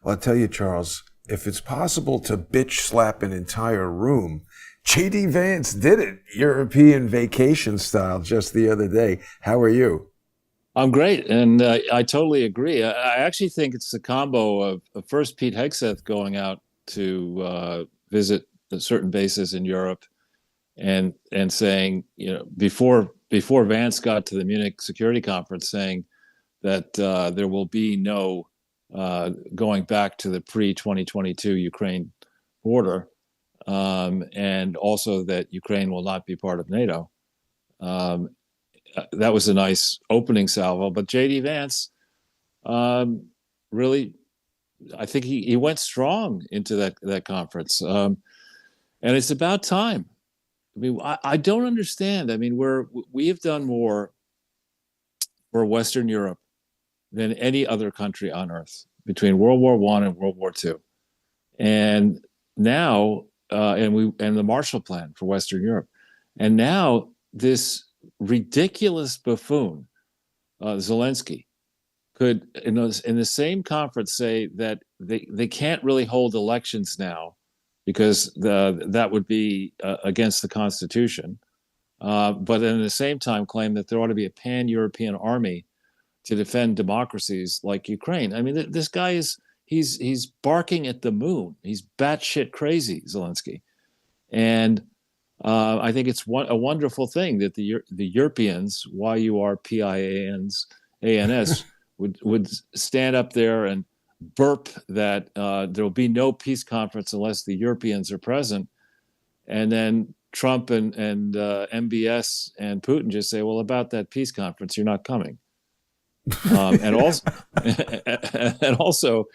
Well, I'll tell you, Charles, if it's possible to bitch slap an entire room, J.D. Vance did it, European vacation style, just the other day. How are you? I'm great, and I totally agree. I actually think it's the combo of first Pete Hegseth going out to visit certain bases in Europe, and saying, before Vance got to the Munich Security Conference, saying that there will be no going back to the pre-2022 Ukraine border, and also that Ukraine will not be part of NATO. Um, that was a nice opening salvo. But J.D. Vance, really, I think he went strong into that conference, and it's about time. I mean, I don't understand. I mean, we have done more for Western Europe than any other country on earth between World War I and World War II, and now and the Marshall Plan for Western Europe, and now this ridiculous buffoon, Zelensky, could in the same conference say that they can't really hold elections now because that would be against the Constitution, but at the same time claim that there ought to be a pan-European army to defend democracies like Ukraine. I mean, this guy he's barking at the moon. He's batshit crazy, Zelensky, and I think it's a wonderful thing that the Europeans, YURPIANs, ANS, would stand up there and burp that there will be no peace conference unless the Europeans are present, and then Trump and MBS and Putin just say, well, about that peace conference, you're not coming. And also, and also,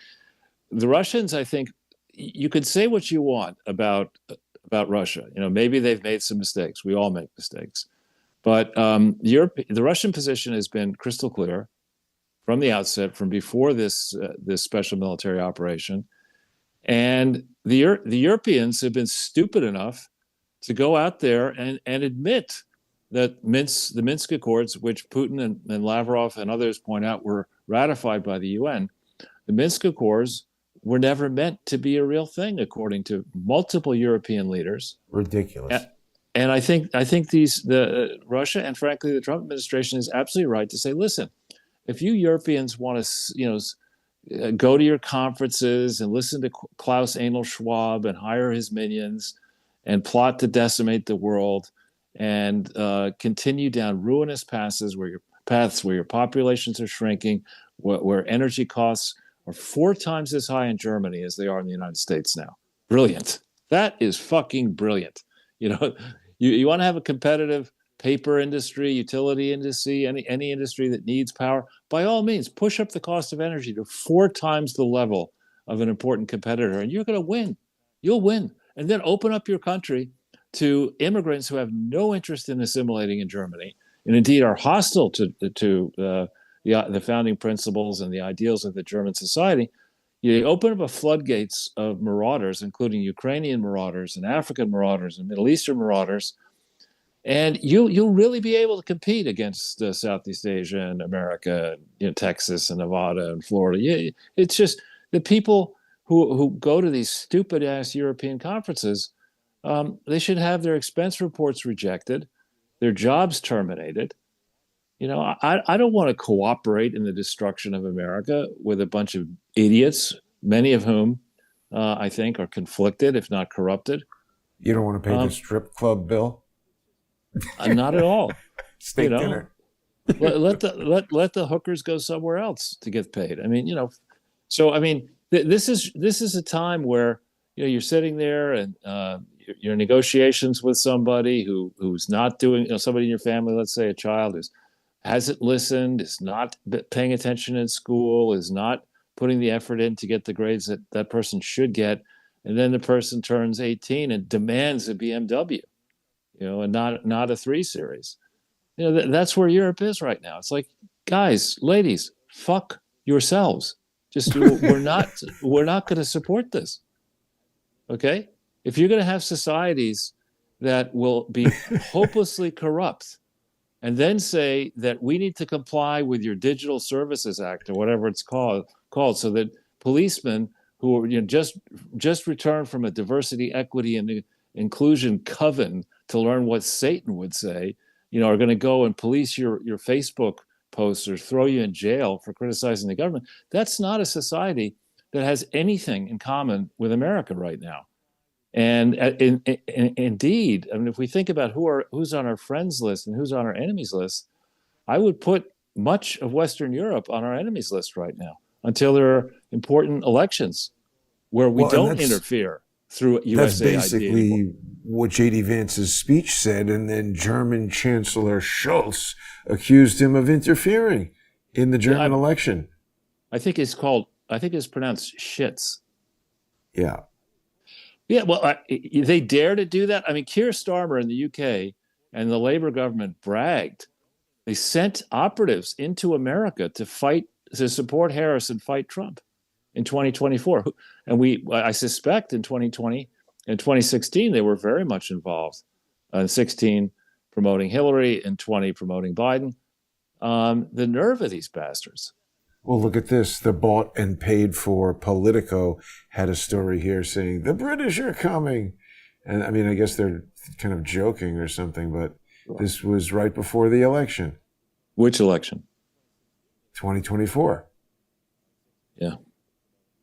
the Russians, I think, you could say what you want about Russia. Maybe they've made some mistakes. We all make mistakes. But the Russian position has been crystal clear from the outset, from before this special military operation. And the Europeans have been stupid enough to go out there and admit that the Minsk Accords, which Putin and Lavrov and others point out were ratified by the UN, the Minsk Accords were never meant to be a real thing, according to multiple European leaders. Ridiculous. And I think the Russia and frankly the Trump administration is absolutely right to say, listen, if you Europeans want to, go to your conferences and listen to Klaus Anal Schwab and hire his minions and plot to decimate the world and continue down ruinous paths where your populations are shrinking, where energy costs are 4 times as high in Germany as they are in the United States now. Brilliant. That is fucking brilliant. You want to have a competitive paper industry, utility industry, any industry that needs power, by all means, push up the cost of energy to 4 times the level of an important competitor, and you're going to win. You'll win. And then open up your country to immigrants who have no interest in assimilating in Germany, and indeed are hostile to the founding principles and the ideals of the German society. You open up a floodgates of marauders, including Ukrainian marauders and African marauders and Middle Eastern marauders, and you'll really be able to compete against Southeast Asia and America, Texas and Nevada and Florida. It's just the people who go to these stupid ass European conferences. They should have their expense reports rejected, their jobs terminated. I don't want to cooperate in the destruction of America with a bunch of idiots, many of whom I think are conflicted, if not corrupted. You don't want to pay the strip club bill? Not at all. Steak dinner. let the hookers go somewhere else to get paid. I mean, so I mean, this is a time where you're sitting there and your negotiations with somebody who's not doing, somebody in your family, let's say a child hasn't listened, is not paying attention in school, is not putting the effort in to get the grades that person should get, and then the person turns 18 and demands a BMW, and not a 3 Series. That's where Europe is right now. It's like, guys, ladies, fuck yourselves. Just we're not going to support this. Okay? If you're going to have societies that will be hopelessly corrupt and then say that we need to comply with your Digital Services Act or whatever it's called so that policemen who are, just returned from a diversity, equity, and inclusion coven to learn what Satan would say, are going to go and police your Facebook posts or throw you in jail for criticizing the government. That's not a society that has anything in common with America right now. And indeed, I mean, if we think about who's on our friends list and who's on our enemies list, I would put much of Western Europe on our enemies list right now until there are important elections where we don't interfere through USAID. That's basically what J.D. Vance's speech said, and then German Chancellor Scholz accused him of interfering in the German election. I think it's pronounced shits. Yeah. Yeah, well, they dare to do that? I mean, Keir Starmer in the UK and the Labour government bragged. They sent operatives into America to support Harris and fight Trump in 2024. And I suspect in 2020 and 2016, they were very much involved. In 16, promoting Hillary, and 20, promoting Biden. The nerve of these bastards. Well, look at this. The bought and paid for Politico had a story here saying, the British are coming. And I mean, I guess they're kind of joking or something, but this was right before the election. Which election? 2024. Yeah.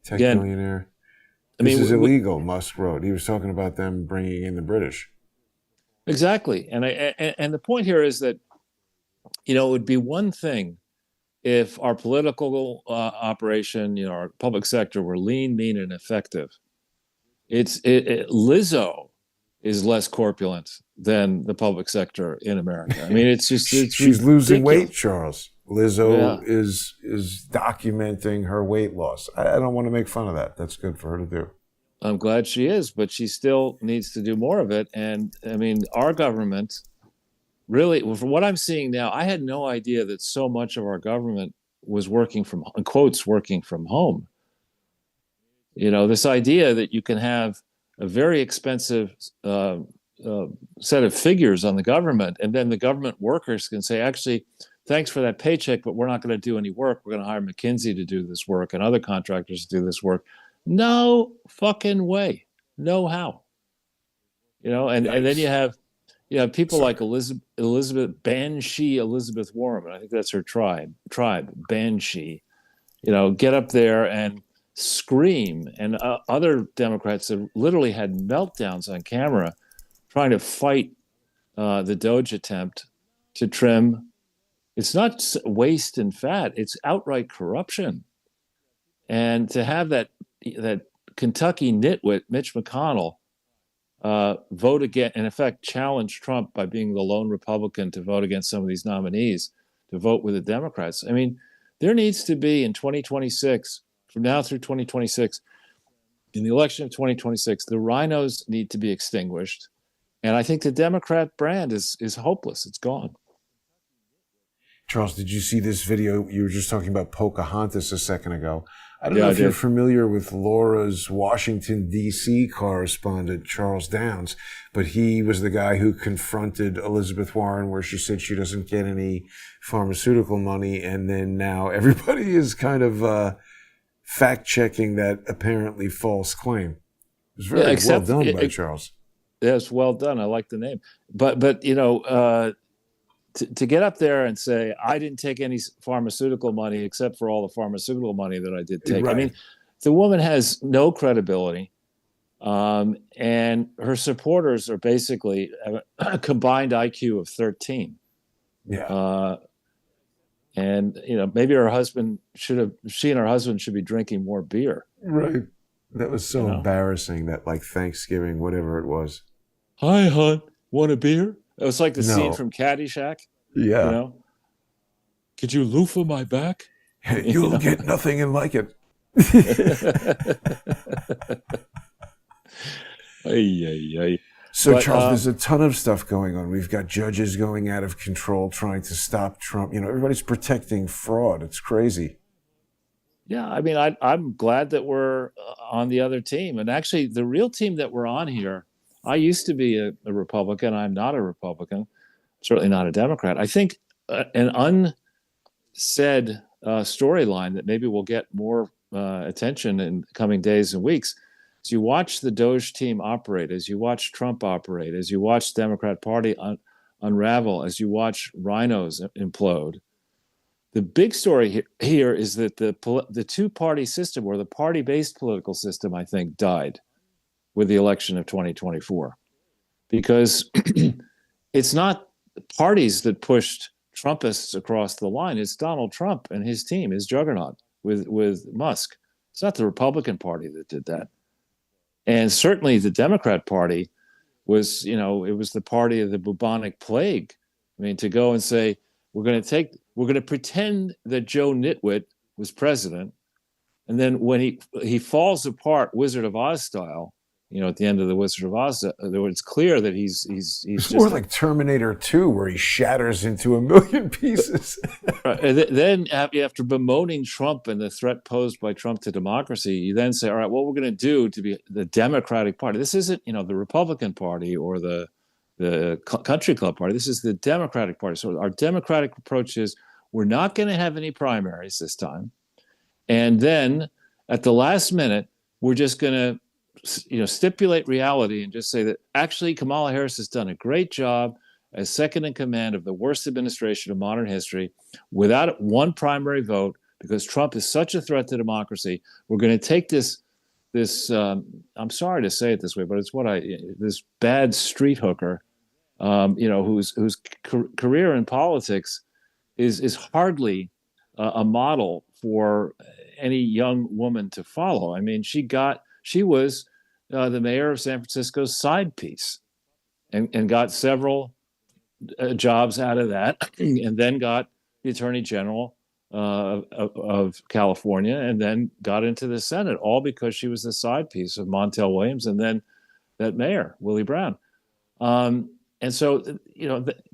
Tech billionaire. This is illegal, Musk wrote. He was talking about them bringing in the British. Exactly. And the point here is that, it would be one thing if our political operation, our public sector were lean, mean, and effective. Lizzo is less corpulent than the public sector in America. I mean, she's ridiculous. Losing weight, Charles. Lizzo is documenting her weight loss. I don't want to make fun of that. That's good for her to do. I'm glad she is, but she still needs to do more of it. And I mean, our government really, from what I'm seeing now, I had no idea that so much of our government was working from home. This idea that you can have a very expensive set of figures on the government, and then the government workers can say, actually, thanks for that paycheck, but we're not going to do any work. We're going to hire McKinsey to do this work and other contractors to do this work. No fucking way. No how. And then you have people like Elizabeth Banshee, Elizabeth Warren. I think that's her tribe, Banshee. Get up there and scream. And other Democrats that literally had meltdowns on camera trying to fight the Doge attempt to trim. It's not waste and fat. It's outright corruption. And to have that Kentucky nitwit, Mitch McConnell, vote again, in effect, challenge Trump by being the lone Republican to vote against some of these nominees, to vote with the Democrats. I mean, there needs to be in 2026, from now through 2026, in the election of 2026, the rhinos need to be extinguished. And I think the Democrat brand is hopeless. It's gone. Charles, did you see this video? You were just talking about Pocahontas a second ago. I don't know if you're familiar with Laura's Washington, D.C. correspondent, Charles Downs, but he was the guy who confronted Elizabeth Warren where she said she doesn't get any pharmaceutical money. And then now everybody is kind of fact-checking that apparently false claim. It was very well done by Charles. Yes, well done. I like the name. But to get up there and say, I didn't take any pharmaceutical money except for all the pharmaceutical money that I did take. Right. I mean, the woman has no credibility. And her supporters are basically a combined IQ of 13. Yeah. And, maybe she and her husband should be drinking more beer. Right. That was so embarrassing, that like Thanksgiving, whatever it was. Hi, hon. Want a beer? It was like the scene from Caddyshack. Yeah. Could you loofah my back? You'll get nothing and like it. So, Charles, there's a ton of stuff going on. We've got judges going out of control trying to stop Trump. Everybody's protecting fraud. It's crazy. Yeah, I mean, I'm glad that we're on the other team. And actually, the real team that we're on here, I used to be a Republican. I'm not a Republican, certainly not a Democrat. I think an unsaid storyline that maybe will get more attention in coming days and weeks. As you watch the Doge team operate, as you watch Trump operate, as you watch the Democrat Party unravel, as you watch rhinos implode, the big story here is that the two-party system, or the party-based political system, I think, died with the election of 2024. Because it's not parties that pushed Trumpists across the line. It's Donald Trump and his team, his juggernaut with Musk. It's not the Republican Party that did that. And certainly the Democrat Party was, it was the party of the bubonic plague. I mean, to go and say, we're going to pretend that Joe Nitwit was president. And then when he falls apart Wizard of Oz style, at the end of the Wizard of Oz, it's clear that he's it's just more like Terminator 2, where he shatters into a million pieces. And then after bemoaning Trump and the threat posed by Trump to democracy, you then say, all right, what we're going to do to be the Democratic Party. This isn't, the Republican Party or the Country Club Party. This is the Democratic Party. So our Democratic approach is we're not going to have any primaries this time. And then at the last minute, we're just going to stipulate reality and just say that actually Kamala Harris has done a great job as second in command of the worst administration of modern history without one primary vote, because Trump is such a threat to democracy. We're going to take this I'm sorry to say it this way, but it's this bad street hooker, whose career in politics is hardly a model for any young woman to follow. I mean, she was the mayor of San Francisco's side piece and got several jobs out of that, and then got the attorney general of California, and then got into the Senate, all because she was the side piece of Montel Williams and then that mayor, Willie Brown. And so,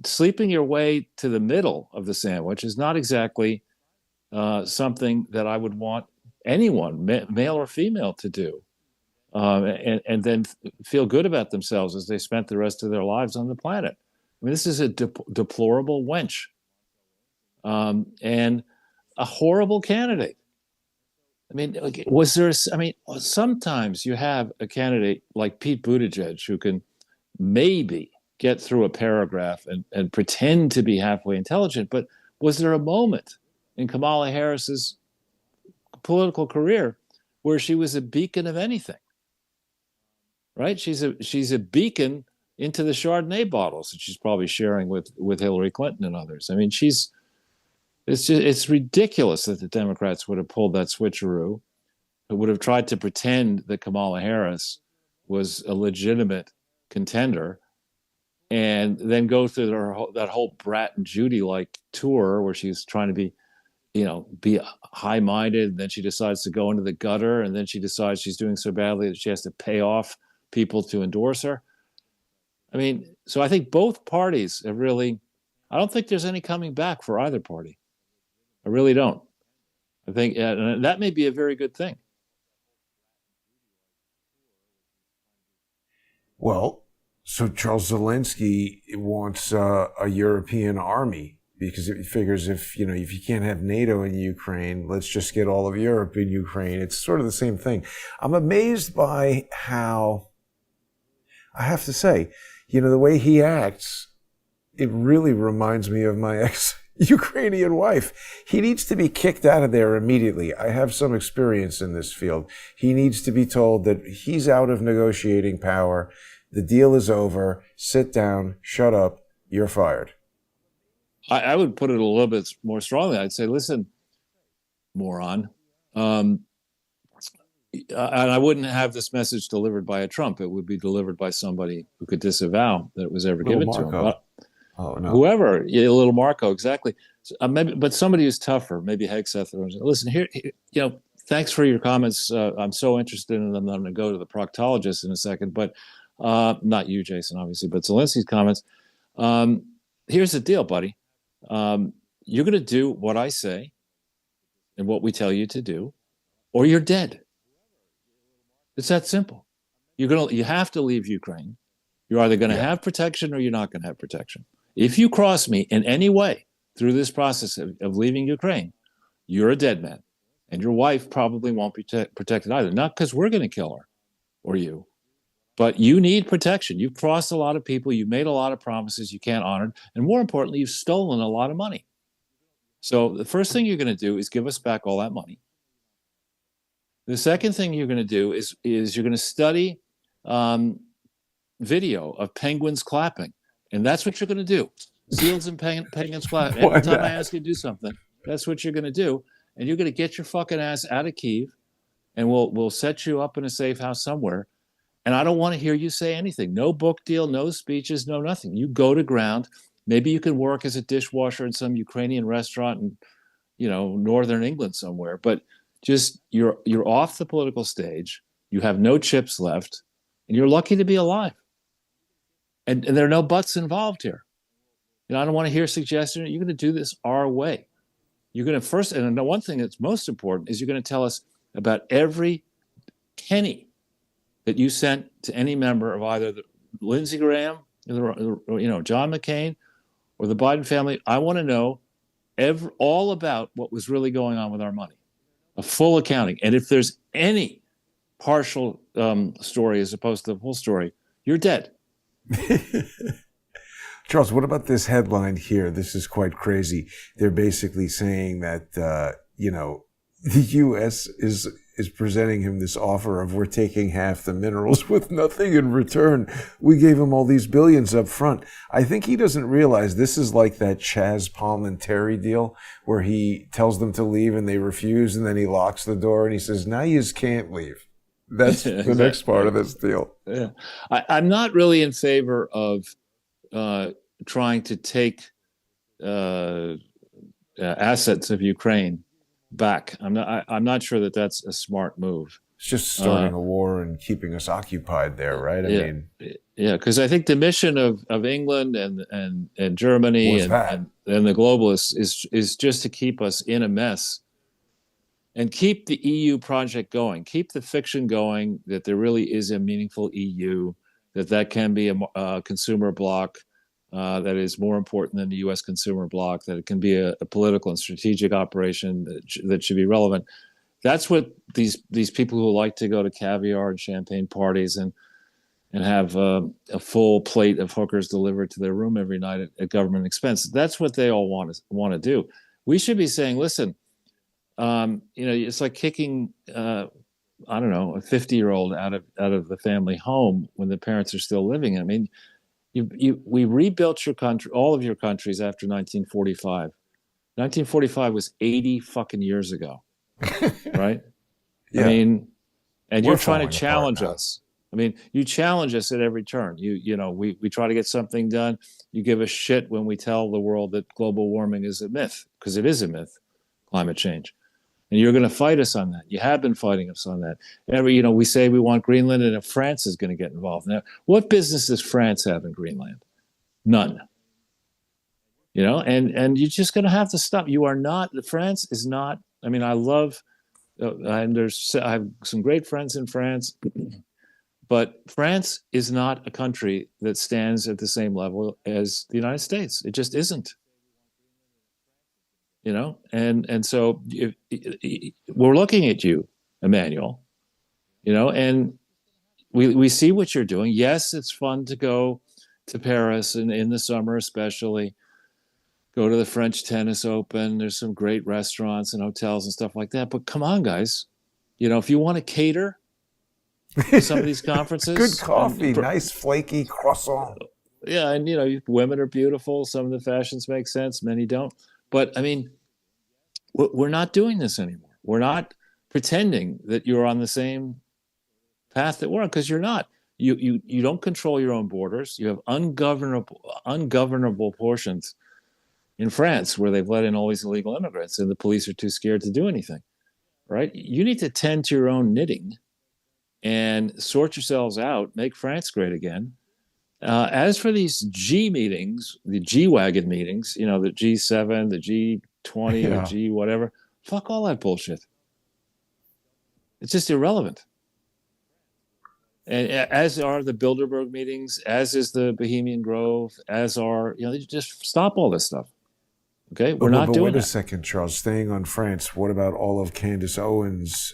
sleeping your way to the middle of the sandwich is not exactly something that I would want anyone, male or female, to do. And then feel good about themselves as they spent the rest of their lives on the planet. I mean, this is a deplorable wench and a horrible candidate. I mean, sometimes you have a candidate like Pete Buttigieg who can maybe get through a paragraph and pretend to be halfway intelligent. But was there a moment in Kamala Harris's political career where she was a beacon of anything? Right? She's a beacon into the Chardonnay bottles that she's probably sharing with Hillary Clinton and others. I mean, it's ridiculous that the Democrats would have pulled that switcheroo. It would have tried to pretend that Kamala Harris was a legitimate contender, and then go through that whole Brat and Judy-like tour where she's trying to be high-minded, and then she decides to go into the gutter, and then she decides she's doing so badly that she has to pay off people to endorse her. I mean, so I think both parties have I don't think there's any coming back for either party. I really don't. I think and that may be a very good thing. Well, so Charles Zelensky wants a European army, because it figures if you can't have NATO in Ukraine, let's just get all of Europe in Ukraine. It's sort of the same thing. I'm amazed by how, I have to say, the way he acts, it really reminds me of my ex-Ukrainian wife. He needs to be kicked out of there immediately. I have some experience in this field. He needs to be told that he's out of negotiating power. The deal is over. Sit down. Shut up. You're fired. I would put it a little bit more strongly. I'd say, listen, moron. And I wouldn't have this message delivered by a Trump. It would be delivered by somebody who could disavow that it was ever given to him. But whoever, little Marco, exactly. But somebody who's tougher, maybe Hegseth. Listen, here, thanks for your comments. I'm so interested in them. I'm going to go to the proctologist in a second, but not you, Jason, obviously, but Zelensky's comments. Here's the deal, buddy. You're going to do what I say and what we tell you to do, or you're dead. It's that simple. You have to leave Ukraine. You're either going to have protection or you're not going to have protection. If you cross me in any way through this process of leaving Ukraine, you're a dead man. And your wife probably won't be protected either. Not because we're going to kill her or you, but you need protection. You've crossed a lot of people. You've made a lot of promises you can't honor. And more importantly, you've stolen a lot of money. So the first thing you're going to do is give us back all that money. The second thing you're going to do is you're going to study video of penguins clapping. And that's what you're going to do. Seals and penguins clapping. Every time I ask you to do something, that's what you're going to do. And you're going to get your fucking ass out of Kyiv, and we'll set you up in a safe house somewhere. And I don't want to hear you say anything. No book deal, no speeches, no nothing. You go to ground. Maybe you can work as a dishwasher in some Ukrainian restaurant in, northern England somewhere. But just you're off the political stage. You have no chips left, and you're lucky to be alive. And there are no buts involved here. I don't want to hear suggestions. You're going to do this our way. You're going to first, and the one thing that's most important is you're going to tell us about every penny that you sent to any member of either the Lindsey Graham, or, John McCain, or the Biden family. I want to know all about what was really going on with our money, a full accounting. And if there's any partial story as opposed to the full story, you're dead. Charles, what about this headline here? This is quite crazy. They're basically saying that, the U.S. is presenting him this offer of we're taking half the minerals with nothing in return. We gave him all these billions up front. I think he doesn't realize this is like that Chaz Palminteri deal where he tells them to leave and they refuse, and then he locks the door and he says, now you just can't leave. That's the next part of this deal. Yeah. I'm not really in favor of trying to take assets of Ukraine back. I'm not sure that that's a smart move. It's just starting a war and keeping us occupied there, right? I mean, because I think the mission of England and Germany and the globalists is just to keep us in a mess and keep the EU project going, keep the fiction going that there really is a meaningful EU, that can be a consumer bloc that is more important than the U.S. consumer bloc, that it can be a political and strategic operation that should be relevant. That's what these people who like to go to caviar and champagne parties and have a full plate of hookers delivered to their room every night at government expense. That's what they all want to do. We should be saying, listen, it's like kicking, a 50-year-old out of the family home when the parents are still living. I mean, we rebuilt your country, all of your countries after 1945. 1945 was 80 fucking years ago, right? Yeah. I mean, and you're trying to challenge us. I mean, you challenge us at every turn. We try to get something done. You give us shit when we tell the world that global warming is a myth, because it is a myth, climate change. And you're going to fight us on that. You have been fighting us on that. We say we want Greenland, and if France is going to get involved. Now, what business does France have in Greenland? None. And you're just going to have to stop. France is not, I mean, I love, I have some great friends in France, but France is not a country that stands at the same level as the United States. It just isn't. And so we're looking at you, Emmanuel, and we see what you're doing. Yes, it's fun to go to Paris and in the summer, especially go to the French Tennis Open. There's some great restaurants and hotels and stuff like that. But come on, guys, if you want to cater to some of these conferences, good coffee, nice flaky croissant. Yeah. And, women are beautiful. Some of the fashions make sense. Many don't. But I mean, we're not doing this anymore. We're not pretending that you're on the same path that we're on, because you're not. You don't control your own borders. You have ungovernable portions in France where they've let in all these illegal immigrants, and the police are too scared to do anything. Right? You need to tend to your own knitting and sort yourselves out. Make France great again. As for these G meetings, the G-Wagon meetings, the G7, the G20, the G whatever, fuck all that bullshit. It's just irrelevant. And as are the Bilderberg meetings, as is the Bohemian Grove, as are, just stop all this stuff. Okay, we're not doing Wait a that. second, Charles. Staying on France, what about all of Candace Owens'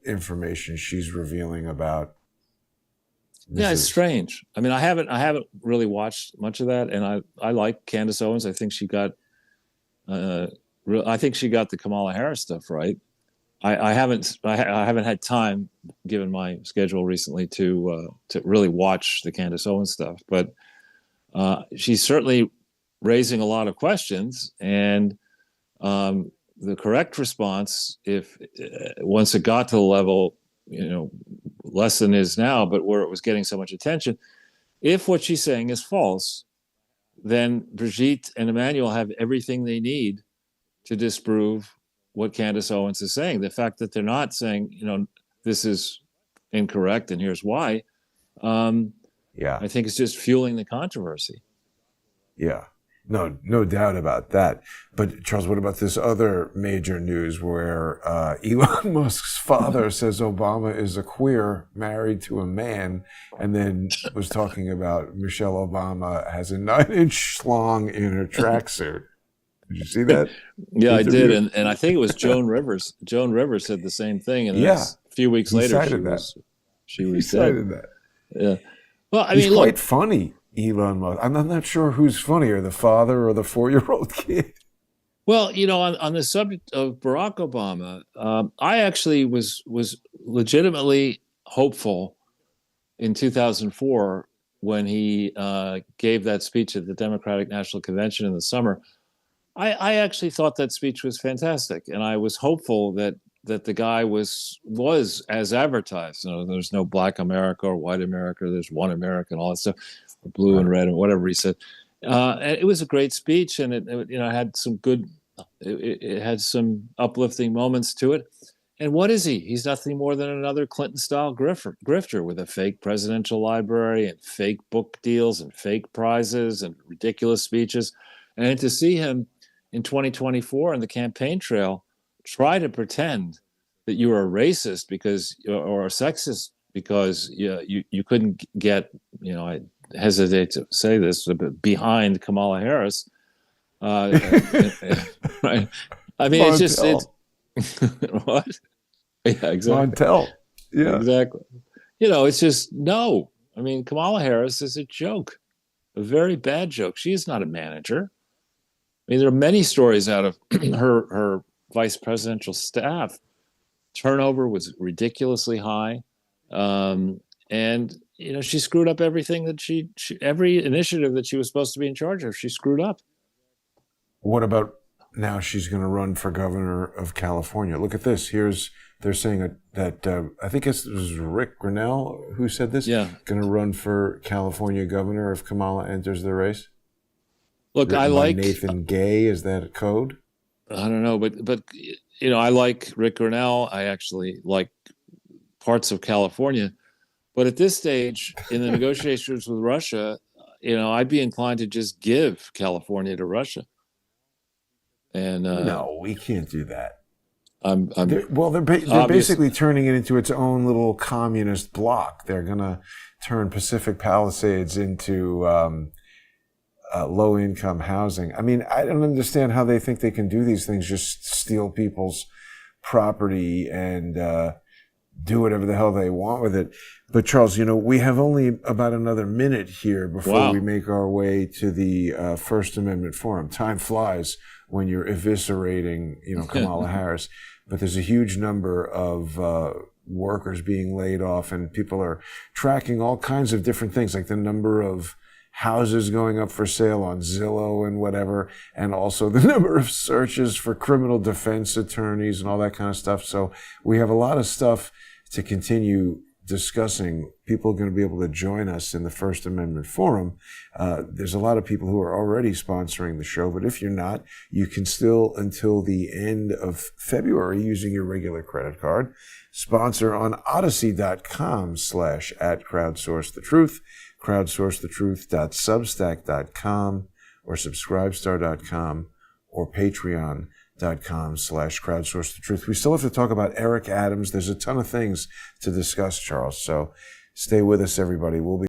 information she's revealing about? Yeah, it's strange. I mean, I haven't really watched much of that, and I like Candace Owens. I think she got the Kamala Harris stuff right. I haven't had time, given my schedule recently, to really watch the Candace Owens stuff, but she's certainly raising a lot of questions, and the correct response, if once it got to the level, less than it is now, but where it was getting so much attention, if what she's saying is false, then Brigitte and Emmanuel have everything they need to disprove what Candace Owens is saying. The fact that they're not saying, this is incorrect and here's why, I think it's just fueling the controversy. Yeah. No doubt about that. But Charles, what about this other major news where Elon Musk's father says Obama is a queer married to a man, and then was talking about Michelle Obama has a 9-inch schlong in her tracksuit. Did you see that? Yeah, I did, and I think it was Joan Rivers. Joan Rivers said the same thing, and a few weeks later she cited that. Yeah. Well, I mean, look, quite funny. Elon Musk. I'm not sure who's funnier, the father or the 4-year-old kid. Well, on the subject of Barack Obama, I actually was legitimately hopeful in 2004 when he gave that speech at the Democratic National Convention in the summer. I actually thought that speech was fantastic, and I was hopeful that the guy was as advertised. There's no black America or white America. There's one America and all that stuff. Blue and red and whatever he said. And it was a great speech, and it had some good, it had some uplifting moments to it. And what is he? He's nothing more than another Clinton-style grifter with a fake presidential library and fake book deals and fake prizes and ridiculous speeches. And to see him in 2024 on the campaign trail try to pretend that you were a racist or a sexist because you couldn't get, I hesitate to say this, but behind Kamala Harris. Right. I mean, Montel. it's just what? Yeah, exactly. Montel. Yeah, exactly. It's just no. I mean, Kamala Harris is a joke, a very bad joke. She is not a manager. I mean, there are many stories out of her vice presidential staff. Turnover was ridiculously high, and she screwed up everything that she every initiative that she was supposed to be in charge of. She screwed up. What about now? She's going to run for governor of California. Look at this. They're saying that I think it was Rick Grinnell who said this. Yeah, going to run for California governor if Kamala enters the race. Look, I like Nathan Gay. Is that a code? I don't know, but I like Rick Grinnell. I actually like parts of California. But at this stage in the negotiations with Russia, I'd be inclined to just give California to Russia. And no, we can't do that. They're basically turning it into its own little communist bloc. They're going to turn Pacific Palisades into low-income housing. I mean, I don't understand how they think they can do these things, just steal people's property and do whatever the hell they want with it. But Charles, we have only about another minute here before we make our way to the First Amendment Forum. Time flies when you're eviscerating, Kamala Harris. But there's a huge number of workers being laid off, and people are tracking all kinds of different things, like the number of houses going up for sale on Zillow and whatever, and also the number of searches for criminal defense attorneys and all that kind of stuff. So we have a lot of stuff to continue discussing. People are going to be able to join us in the First Amendment Forum. There's a lot of people who are already sponsoring the show, but if you're not, you can still, until the end of February, using your regular credit card, sponsor on odyssey.com/@crowdsourcethetruth, crowdsourcethetruth.substack.com, or subscribestar.com, or patreon.com/crowdsourcethetruth. We still have to talk about Eric Adams. There's a ton of things to discuss, Charles. So stay with us, everybody. We'll be